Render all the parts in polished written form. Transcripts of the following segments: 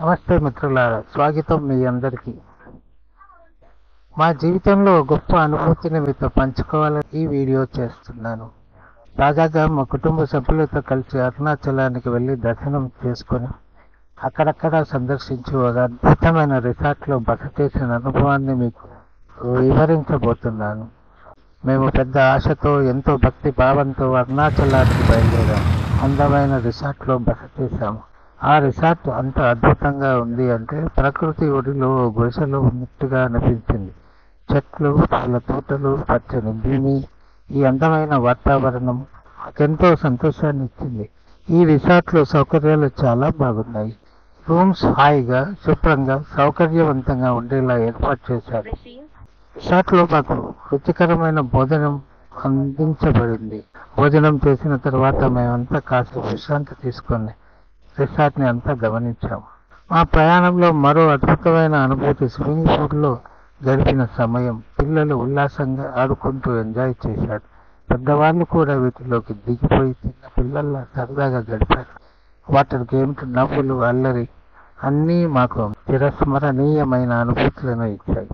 నమస్తే మిత్రులారా, స్వాగతం మీ అందరికీ. మా జీవితంలో గొప్ప అనుభూతిని మీతో పంచుకోవాలని ఈ వీడియో చేస్తున్నాను. తాజాగా మా కుటుంబ సభ్యులతో కలిసి అరుణాచలానికి వెళ్ళి దర్శనం చేసుకొని అక్కడక్కడ సందర్శించి ఒక అద్భుతమైన రిసార్ట్లో బస చేసిన అనుభవాన్ని మీకు వివరించబోతున్నాను. మేము పెద్ద ఆశతో, ఎంతో భక్తి భావంతో అరుణాచలానికి బయలుదేరాము. అందమైన రిసార్ట్లో బస చేశాము. ఆ రిసార్ట్ అంత అద్భుతంగా ఉంది అంటే ప్రకృతి ఒడిలో గుడిసెలో ఉన్నట్టుగా అనిపించింది. చెట్లు, పూల తోటలు, పచ్చని భూమి, ఈ అందమైన వాతావరణం మాకెంతో సంతోషాన్ని ఇచ్చింది. ఈ రిసార్ట్లో సౌకర్యాలు చాలా బాగున్నాయి. రూమ్స్ హాయిగా, శుభ్రంగా, సౌకర్యవంతంగా ఉండేలా ఏర్పాటు చేశారు. రిసార్ట్లో మాకు రుచికరమైన భోజనం అందించబడింది. భోజనం చేసిన తర్వాత మేమంతా కాస్త విశ్రాంతి తీసుకొని రిసార్ట్ని అంతా గమనించాము. మా ప్రయాణంలో మరో అద్భుతమైన అనుభూతి స్విమ్మింగ్ పూల్లో గడిపిన సమయం. పిల్లలు ఉల్లాసంగా ఆడుకుంటూ ఎంజాయ్ చేశారు. పెద్దవాళ్ళు కూడా వీటిలోకి దిగిపోయి చిన్న పిల్లల్లా సరదాగా గడిపారు. వాటర్ గేమ్స్, నవ్వులు, అల్లరి అన్నీ మాకు చిరస్మరణీయమైన అనుభూతులను ఇచ్చాయి.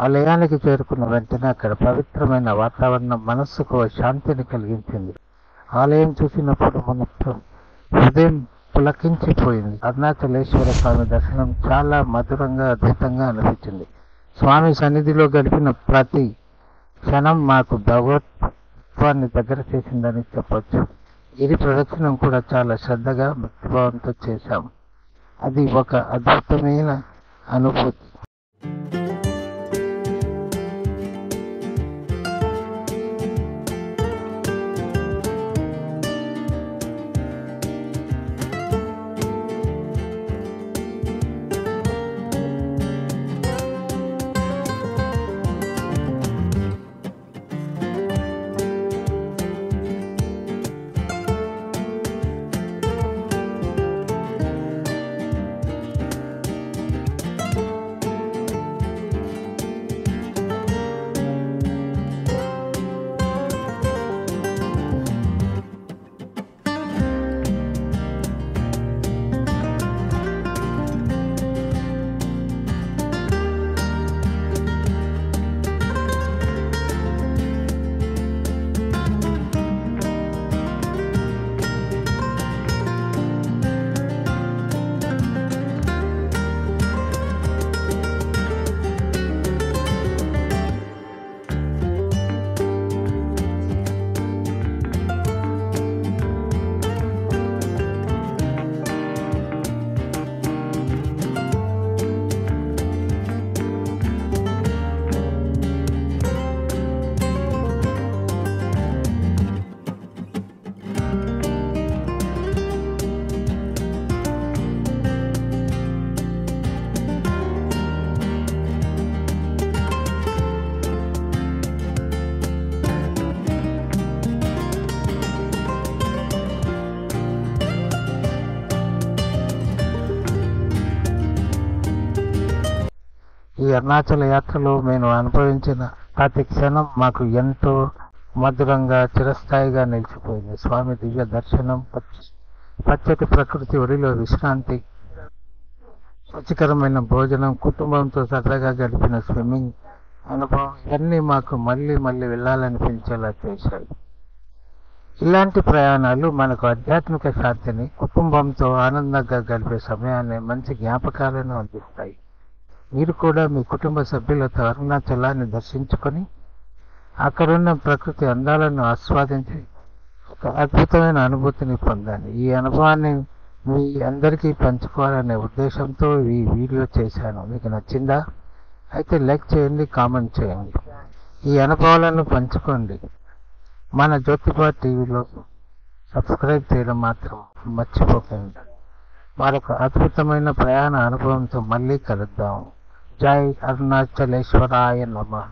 ఆలయానికి చేరుకున్న వెంటనే అక్కడ పవిత్రమైన వాతావరణం మనస్సుకు శాంతిని కలిగించింది. ఆలయం చూసినప్పుడు మనకు హృదయం పులకించిపోయింది. అరుణాచలేశ్వర స్వామి దర్శనం చాలా మధురంగా, అద్భుతంగా అనిపించింది. స్వామి సన్నిధిలో గడిపిన ప్రతి క్షణం మాకు భగవత్వాన్ని దగ్గర చేసిందని చెప్పొచ్చు. గిరి ప్రదక్షిణం కూడా చాలా శ్రద్ధగా, భక్తిభావంతో చేశాము. అది ఒక అద్భుతమైన అనుభూతి. ఈ అరుణాచల యాత్రలో మేము అనుభవించిన ప్రతి క్షణం మాకు ఎంతో మధురంగా, చిరస్థాయిగా నిలిచిపోయింది. స్వామి దివ్య దర్శనం, పచ్చటి ప్రకృతి ఒడిలో విశ్రాంతి, రుచికరమైన భోజనం, కుటుంబంతో సరదాగా గడిపిన స్విమ్మింగ్ అనుభవం ఇవన్నీ మాకు మళ్ళీ మళ్ళీ వెళ్ళాలనిపించేలా చేశాయి. ఇలాంటి ప్రయాణాలు మనకు ఆధ్యాత్మిక శాంతిని, కుటుంబంతో ఆనందంగా గడిపే సమయాన్ని, మంచి జ్ఞాపకాలను అందిస్తాయి. మీరు కూడా మీ కుటుంబ సభ్యులతో అరుణాచలాన్ని దర్శించుకొని అక్కడున్న ప్రకృతి అందాలను ఆస్వాదించి ఒక అద్భుతమైన అనుభూతిని పొందండి. ఈ అనుభవాన్ని మీ అందరికీ పంచుకోవాలనే ఉద్దేశంతో ఈ వీడియో చేశాను. మీకు నచ్చిందా? అయితే లైక్ చేయండి, కామెంట్ చేయండి. ఈ అనుభవాలను పంచుకోండి. మన జ్యోతిబా టీవీలో సబ్స్క్రైబ్ చేయడం మాత్రం మర్చిపోకండి. మరొక అద్భుతమైన ప్రయాణ అనుభవంతో మళ్ళీ కలుద్దాం. జై అరుణాచలేశ్వరాయ నమః.